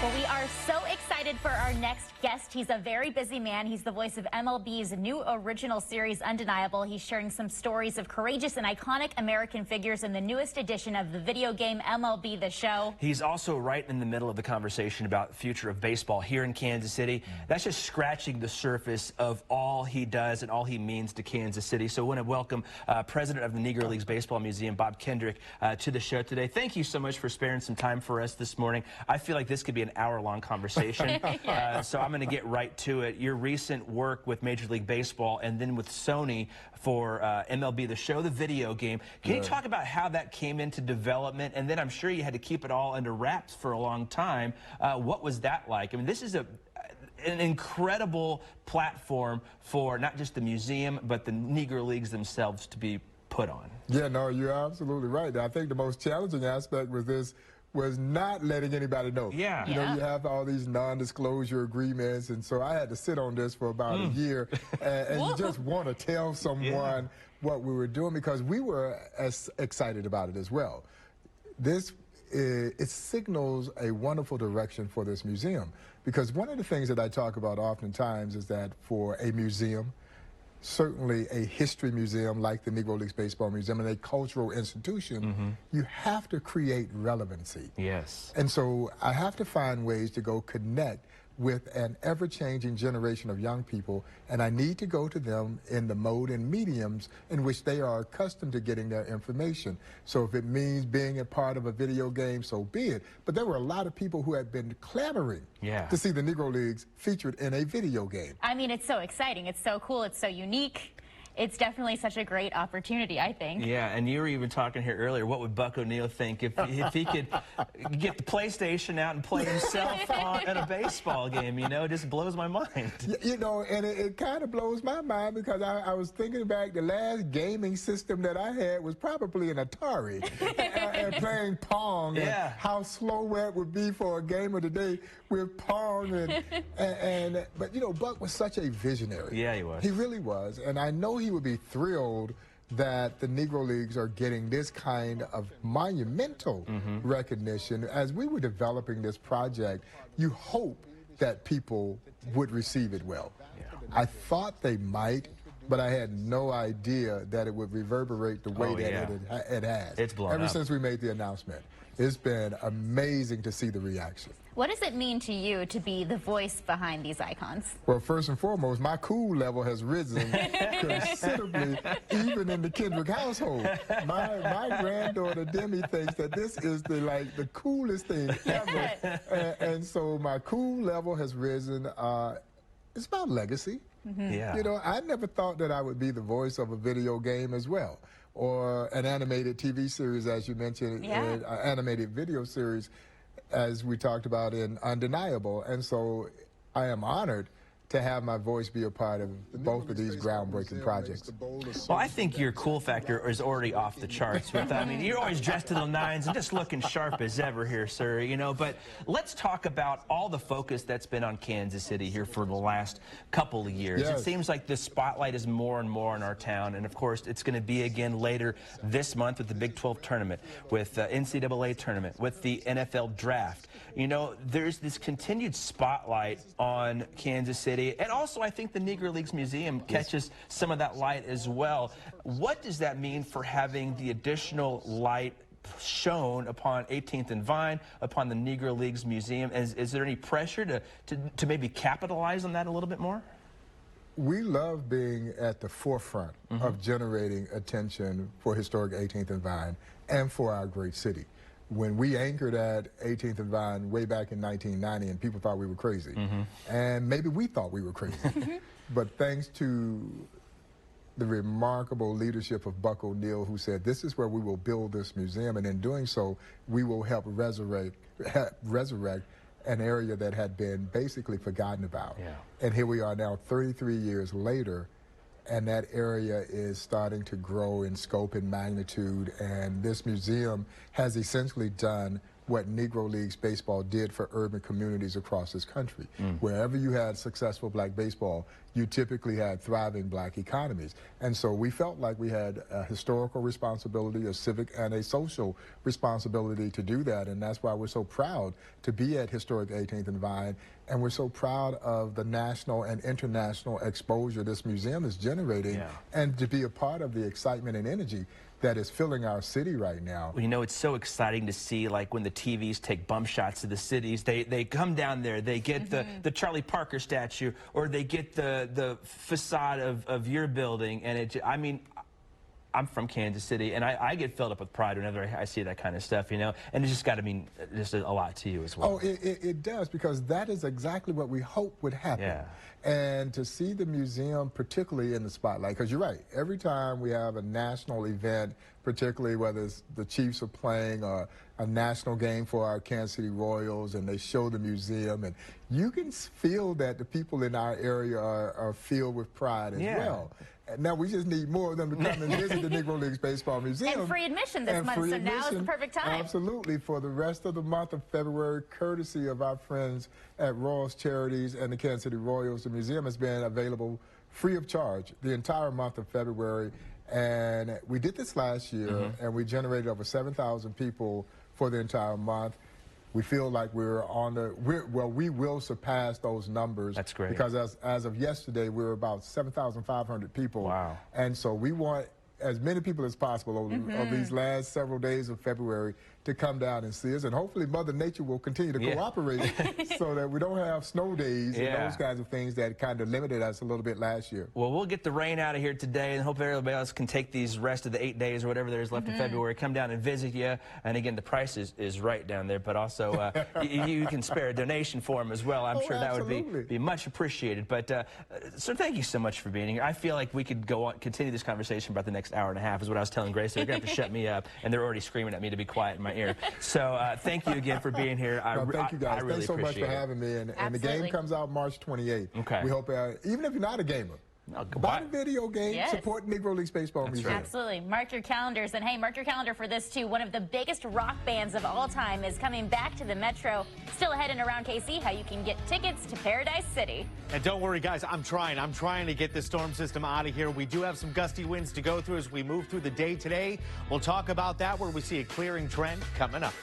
Well, we are so excited for our next guest. He's a very busy man. He's the voice of MLB's new original series, Undeniable. He's sharing some stories of courageous and iconic American figures in the newest edition of the video game MLB The Show. He's also right in the middle of the conversation about the future of baseball here in Kansas City. That's just scratching the surface of all he does and all he means to Kansas City. So I want to welcome President of the Negro Leagues Baseball Museum, Bob Kendrick, to the show today. Thank you so much for sparing some time for us this morning. I feel like this could be an hour-long conversation, so I'm going to get right to it. Your recent work with Major League Baseball and then with Sony for MLB The Show, the video game. Can you talk about how that came into development? And then I'm sure you had to keep it all under wraps for a long time. What was that like? I mean, this is an incredible platform for not just the museum, but the Negro Leagues themselves to be put on. Yeah, no, you're absolutely right. I think the most challenging aspect with this was not letting anybody know. Yeah. You know, you have all these non-disclosure agreements, and so I had to sit on this for about a year, and you just want to tell someone what we were doing because we were as excited about it as well. This it signals a wonderful direction for this museum because one of the things that I talk about oftentimes is that for a museum, certainly a history museum like the Negro Leagues Baseball Museum and a cultural institution, you have to create relevancy. Yes. And so I have to find ways to go connect with an ever-changing generation of young people, and I need to go to them in the mode and mediums in which they are accustomed to getting their information. So if it means being a part of a video game, so be it. But there were a lot of people who had been clamoring to see the Negro Leagues featured in a video game. I mean, it's so exciting. It's so cool. It's so unique. It's definitely such a great opportunity, I think. Yeah, and you were even talking here earlier, what would Buck O'Neil think if he could get the PlayStation out and play himself at a baseball game, you know? It just blows my mind. You know, and it kind of blows my mind because I was thinking back, the last gaming system that I had was probably an Atari and playing Pong and how slow that would be for a gamer today with Pong. But, you know, Buck was such a visionary. Yeah, he was. He really was, and I know he would be thrilled that the Negro Leagues are getting this kind of monumental recognition. As we were developing this project, you hope that people would receive it well. I thought they might, but I had no idea that it would reverberate the way that it has. It's blown Ever up. since we made the announcement. It's been amazing to see the reaction. What does it mean to you to be the voice behind these icons? Well, first and foremost, my cool level has risen considerably, even in the Kendrick household. My granddaughter Demi thinks that this is the coolest thing ever, and so my cool level has risen. It's about legacy. You know, I never thought that I would be the voice of a video game as well, or an animated TV series, as you mentioned, an animated video series, as we talked about in Undeniable. And so I am honored to have my voice be a part of both of these groundbreaking projects. Well, I think your cool factor is already off the charts. I mean, you're always dressed to the nines and just looking sharp as ever here, sir, you know. But let's talk about all the focus that's been on Kansas City here for the last couple of years. It seems like the spotlight is more and more in our town, and of course it's going to be again later this month with the Big 12 tournament, with the NCAA tournament, with the NFL draft. You know, there's this continued spotlight on Kansas City. And also, I think the Negro Leagues Museum catches some of that light as well. What does that mean for having the additional light shown upon 18th and Vine, upon the Negro Leagues Museum? Is there any pressure to maybe capitalize on that a little bit more? We love being at the forefront of generating attention for historic 18th and Vine and for our great city. When we anchored at 18th and Vine way back in 1990, and people thought we were crazy, and maybe we thought we were crazy, but thanks to the remarkable leadership of Buck O'Neil, who said, this is where we will build this museum, and in doing so, we will help resurrect an area that had been basically forgotten about. And here we are now 33 years later, and that area is starting to grow in scope and magnitude, and this museum has essentially done what Negro Leagues baseball did for urban communities across this country. Wherever you had successful black baseball, you typically had thriving black economies. And so we felt like we had a historical responsibility, a civic and a social responsibility to do that. And that's why we're so proud to be at historic 18th and Vine. And we're so proud of the national and international exposure this museum is generating, and to be a part of the excitement and energy that is filling our city right now. Well, you know, it's so exciting to see, like, when the TVs take bump shots of the cities, they come down there, they get the Charlie Parker statue, or they get the facade of your building, and I mean, I'm from Kansas City, and I get filled up with pride whenever I see that kind of stuff, you know, and it's just got to mean just a lot to you as well. Oh, it does, because that is exactly what we hope would happen. Yeah. And to see the museum particularly in the spotlight, because you're right, every time we have a national event, particularly whether it's the Chiefs are playing or a national game for our Kansas City Royals, and they show the museum, and you can feel that the people in our area are filled with pride as well. Now we just need more of them to come and visit the Negro Leagues Baseball Museum. And free admission this month, so now is the perfect time. Absolutely, for the rest of the month of February, courtesy of our friends at Royals Charities and the Kansas City Royals. The museum has been available free of charge the entire month of February. And we did this last year, and we generated over 7,000 people for the entire month. We feel like we will surpass those numbers. That's great. Because as of yesterday, we were about 7,500 people. Wow. And so we want as many people as possible over these last several days of February to come down and see us, and hopefully Mother Nature will continue to cooperate so that we don't have snow days and those kinds of things that kind of limited us a little bit last year. Well, we'll get the rain out of here today, and hope everybody else can take these rest of the 8 days or whatever there is left in February, come down and visit you. And again, the price is right down there, but also you can spare a donation for them as well. I'm sure that would be much appreciated. But so thank you so much for being here. I feel like we could go on, continue this conversation about the next hour and a half, is what I was telling Grace. They're going to have to shut me up, and they're already screaming at me to be quiet in my ear. So thank you again for being here. Thank you guys. Really Thanks so much for having me. And the game comes out March 28th. Okay. We hope, even if you're not a gamer, buy a video game, support Negro Leagues Baseball Museum. Absolutely. Mark your calendars. And hey, mark your calendar for this too. One of the biggest rock bands of all time is coming back to the Metro. Still ahead and around KC, how you can get tickets to Paradise City. And don't worry, guys, I'm trying to get the storm system out of here. We do have some gusty winds to go through as we move through the day today. We'll talk about that, where we see a clearing trend coming up.